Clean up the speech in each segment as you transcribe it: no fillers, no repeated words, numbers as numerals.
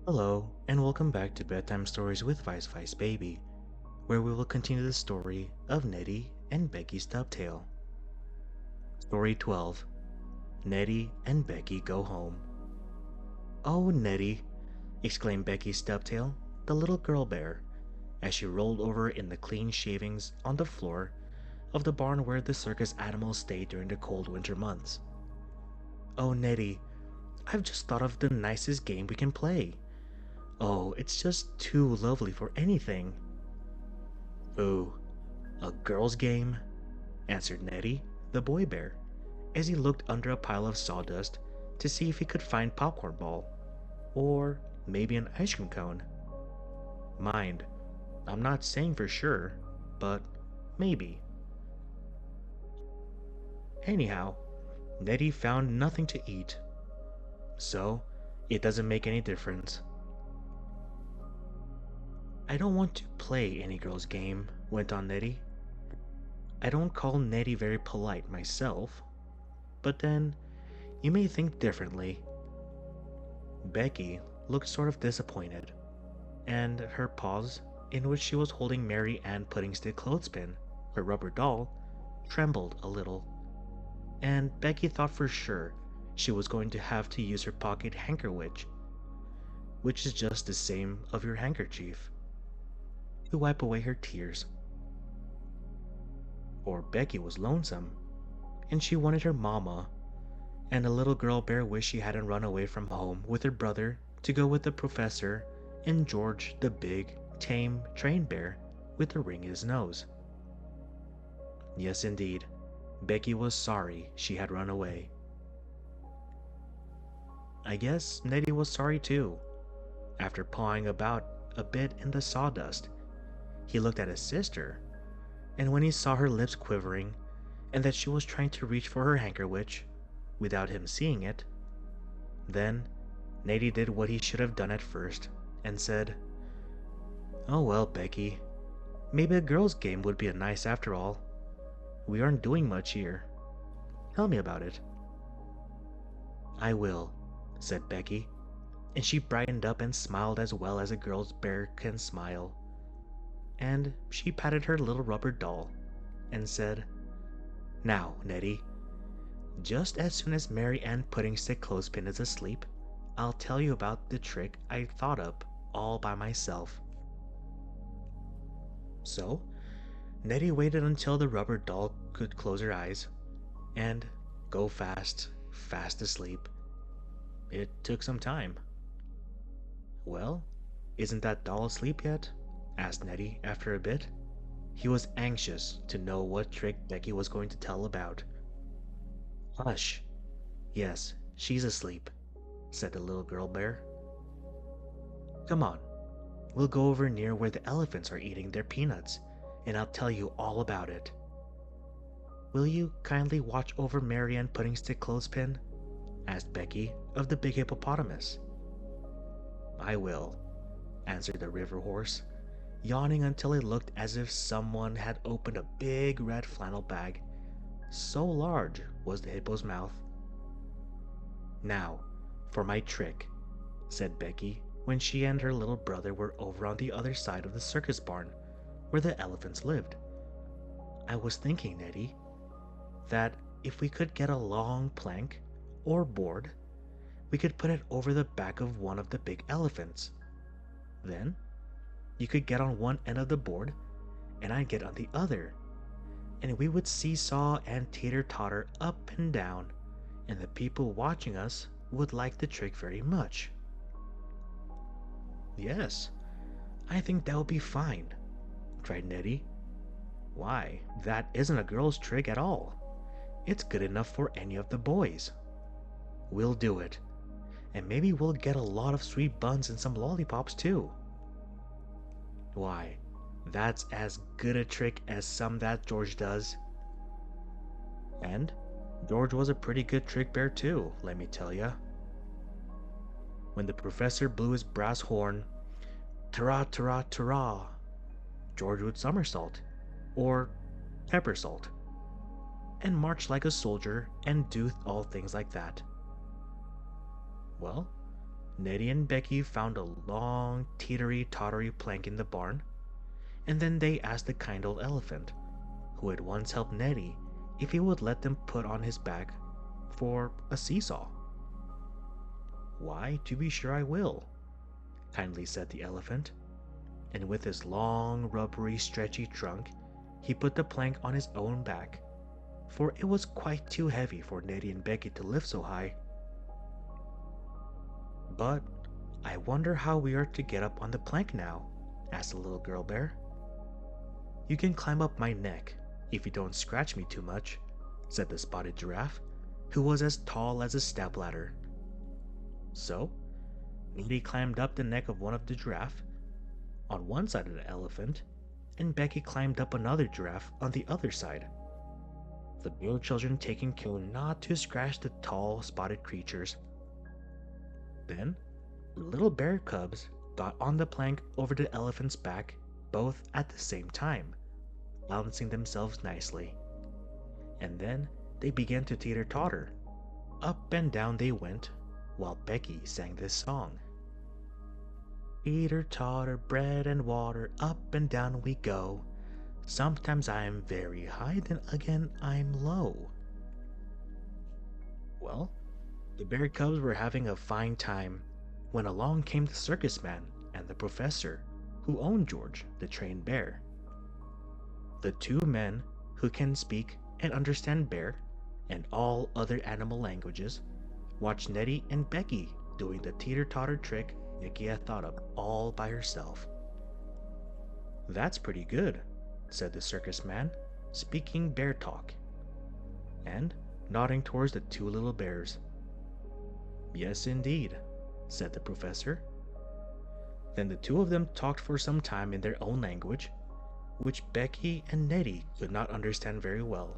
Hello, and welcome back to Bedtime Stories with Vice Vice Baby, where we will continue the story of Neddie and Beckie Stubtail. Story 12. Neddie and Beckie Go Home. "Oh, Neddie!" exclaimed Beckie Stubtail, the little girl bear, as she rolled over in the clean shavings on the floor of the barn where the circus animals stayed during the cold winter months. "Oh, Neddie, I've just thought of the nicest game we can play. Oh, it's just too lovely for anything." "Ooh, a girl's game?" answered Neddie, the boy bear, as he looked under a pile of sawdust to see if he could find popcorn ball, or maybe an ice cream cone. "Mind, I'm not saying for sure, but maybe." Anyhow, Neddie found nothing to eat, so it doesn't make any difference. "I don't want to play any girl's game," went on Neddie. "I don't call Neddie very polite myself, but then you may think differently." Beckie looked sort of disappointed, and her paws, in which she was holding Mary Ann Puddingstick Clothespin, her rubber doll, trembled a little, and Beckie thought for sure she was going to have to use her pocket handkerchief, which is just the same of your handkerchief, to wipe away her tears. For Beckie was lonesome, and she wanted her mama, and the little girl bear wished she hadn't run away from home with her brother to go with the professor and George the big, tame, trained bear with the ring in his nose. Yes, indeed, Beckie was sorry she had run away. I guess Neddie was sorry too. After pawing about a bit in the sawdust, he looked at his sister, and when he saw her lips quivering and that she was trying to reach for her handkerchief without him seeing it, then Neddie did what he should have done at first and said, "Oh well, Beckie, maybe a girl's game would be nice after all. We aren't doing much here. Tell me about it." "I will," said Beckie, and she brightened up and smiled as well as a girl's bear can smile. And she patted her little rubber doll and said, "Now, Neddie, just as soon as Mary Ann Puddingstick Clothespin is asleep, I'll tell you about the trick I thought up all by myself." So, Neddie waited until the rubber doll could close her eyes and go fast, fast asleep. It took some time. "Well, isn't that doll asleep yet?" asked Neddie after a bit. He was anxious to know what trick Beckie was going to tell about. "Hush! Yes, she's asleep," said the little girl bear. "Come on, we'll go over near where the elephants are eating their peanuts, and I'll tell you all about it." "Will you kindly watch over Mary Ann Puddingstick Clothespin?" asked Beckie of the big hippopotamus. "I will," answered the river horse, yawning until it looked as if someone had opened a big red flannel bag. So large was the hippo's mouth. "Now, for my trick," said Beckie when she and her little brother were over on the other side of the circus barn where the elephants lived. "I was thinking, Neddie, that if we could get a long plank or board, we could put it over the back of one of the big elephants. Then you could get on one end of the board and I'd get on the other, and we would seesaw and teeter-totter up and down, and the people watching us would like the trick very much." "Yes, I think that would be fine," cried Neddie. "Why, that isn't a girl's trick at all. It's good enough for any of the boys. We'll do it, and maybe we'll get a lot of sweet buns and some lollipops too." "Why, that's as good a trick as some that George does." And George was a pretty good trick bear too, let me tell ya. When the professor blew his brass horn, "Ta-ra, ta-ra, ta-ra," George would somersault, or peppersault, and march like a soldier and do all things like that. Well, Neddie and Beckie found a long, teetery-tottery plank in the barn, and then they asked the kind old elephant, who had once helped Neddie, if he would let them put on his back for a seesaw. "Why, to be sure I will," kindly said the elephant, and with his long, rubbery, stretchy trunk, he put the plank on his own back, for it was quite too heavy for Neddie and Beckie to lift so high. "But I wonder how we are to get up on the plank now?" asked the little girl bear. "You can climb up my neck, if you don't scratch me too much," said the spotted giraffe, who was as tall as a stepladder. So, Neddie climbed up the neck of one of the giraffe on one side of the elephant, and Beckie climbed up another giraffe on the other side, the bear children taking care not to scratch the tall, spotted creatures. Then, the little bear cubs got on the plank over the elephant's back, both at the same time, balancing themselves nicely. And then they began to teeter-totter. Up and down they went, while Beckie sang this song. "Teeter-totter, bread and water, up and down we go. Sometimes I'm very high, then again I'm low." Well, the bear cubs were having a fine time when along came the circus man and the professor, who owned George, the trained bear. The two men, who can speak and understand bear and all other animal languages, watched Neddie and Beckie doing the teeter-totter trick Beckie had thought of all by herself. "That's pretty good," said the circus man, speaking bear talk, and nodding towards the two little bears. "Yes, indeed," said the professor. Then the two of them talked for some time in their own language, which Beckie and Neddie could not understand very well.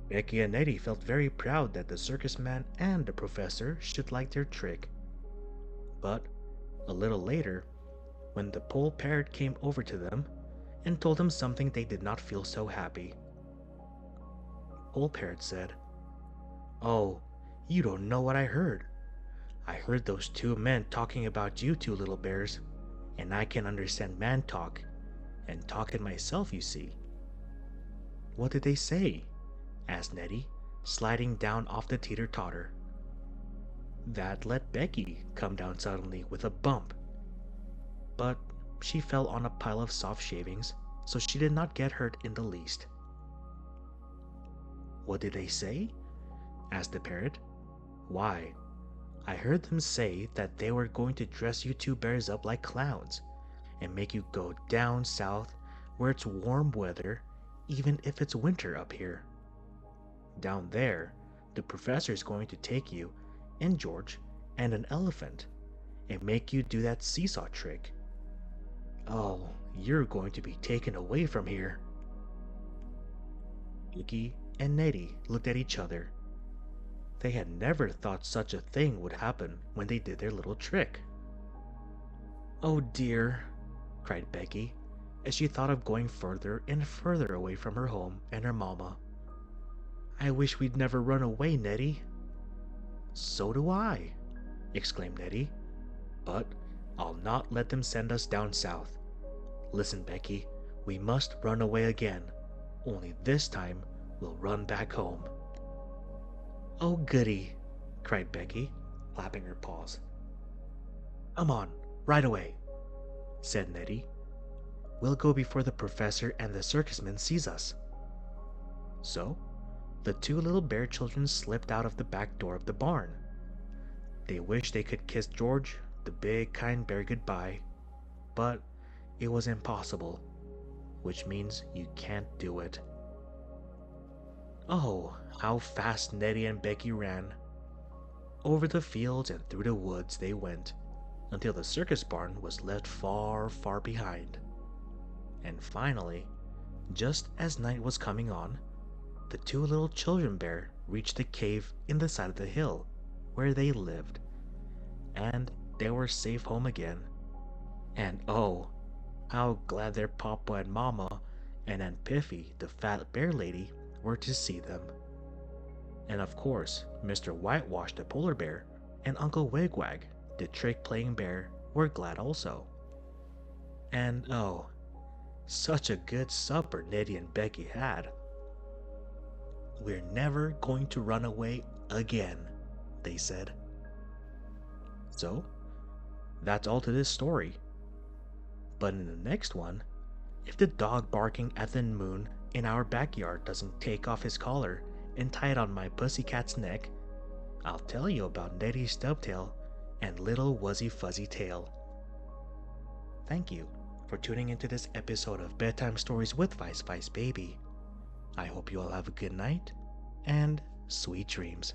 Beckie and Neddie felt very proud that the circus man and the professor should like their trick. But a little later, when the pole parrot came over to them and told them something, they did not feel so happy. Pole parrot said, "Oh, you don't know what I heard. I heard those two men talking about you two little bears, and I can understand man talk, and talk it myself, you see." "What did they say?" asked Neddie, sliding down off the teeter-totter. That let Beckie come down suddenly with a bump. But she fell on a pile of soft shavings, so she did not get hurt in the least. "What did they say?" asked the parrot. "Why, I heard them say that they were going to dress you two bears up like clowns and make you go down south where it's warm weather, even if it's winter up here. Down there, the professor is going to take you and George and an elephant and make you do that seesaw trick. Oh, you're going to be taken away from here." Beckie and Neddie looked at each other. They had never thought such a thing would happen when they did their little trick. "Oh dear," cried Beckie, as she thought of going further and further away from her home and her mama. "I wish we'd never run away, Neddie." "So do I," exclaimed Neddie. "But I'll not let them send us down south. Listen, Beckie, we must run away again, only this time we'll run back home." "Oh goody," cried Beckie, clapping her paws. "Come on, right away," said Neddie. "We'll go before the professor and the circusman sees us." So, the two little bear children slipped out of the back door of the barn. They wished they could kiss George, the big kind bear, goodbye, but it was impossible, which means you can't do it. Oh, how fast Neddie and Beckie ran! Over the fields and through the woods they went, until the circus barn was left far, far behind. And finally, just as night was coming on, the two little children bear reached the cave in the side of the hill where they lived, and they were safe home again. And oh, how glad their papa and mama and Aunt Piffy, the fat bear lady, were to see them. And of course, Mr. Whitewash the polar bear and Uncle Wigwag, the trick-playing bear, were glad also. And oh, such a good supper Neddie and Beckie had. "We're never going to run away again," they said. So, that's all to this story. But in the next one, if the dog barking at the moon in our backyard doesn't take off his collar and tie it on my pussycat's neck, I'll tell you about Neddie Stubtail and Little Wuzzy Fuzzy Tail. Thank you for tuning into this episode of Bedtime Stories with Vice Baby. I hope you all have a good night and sweet dreams.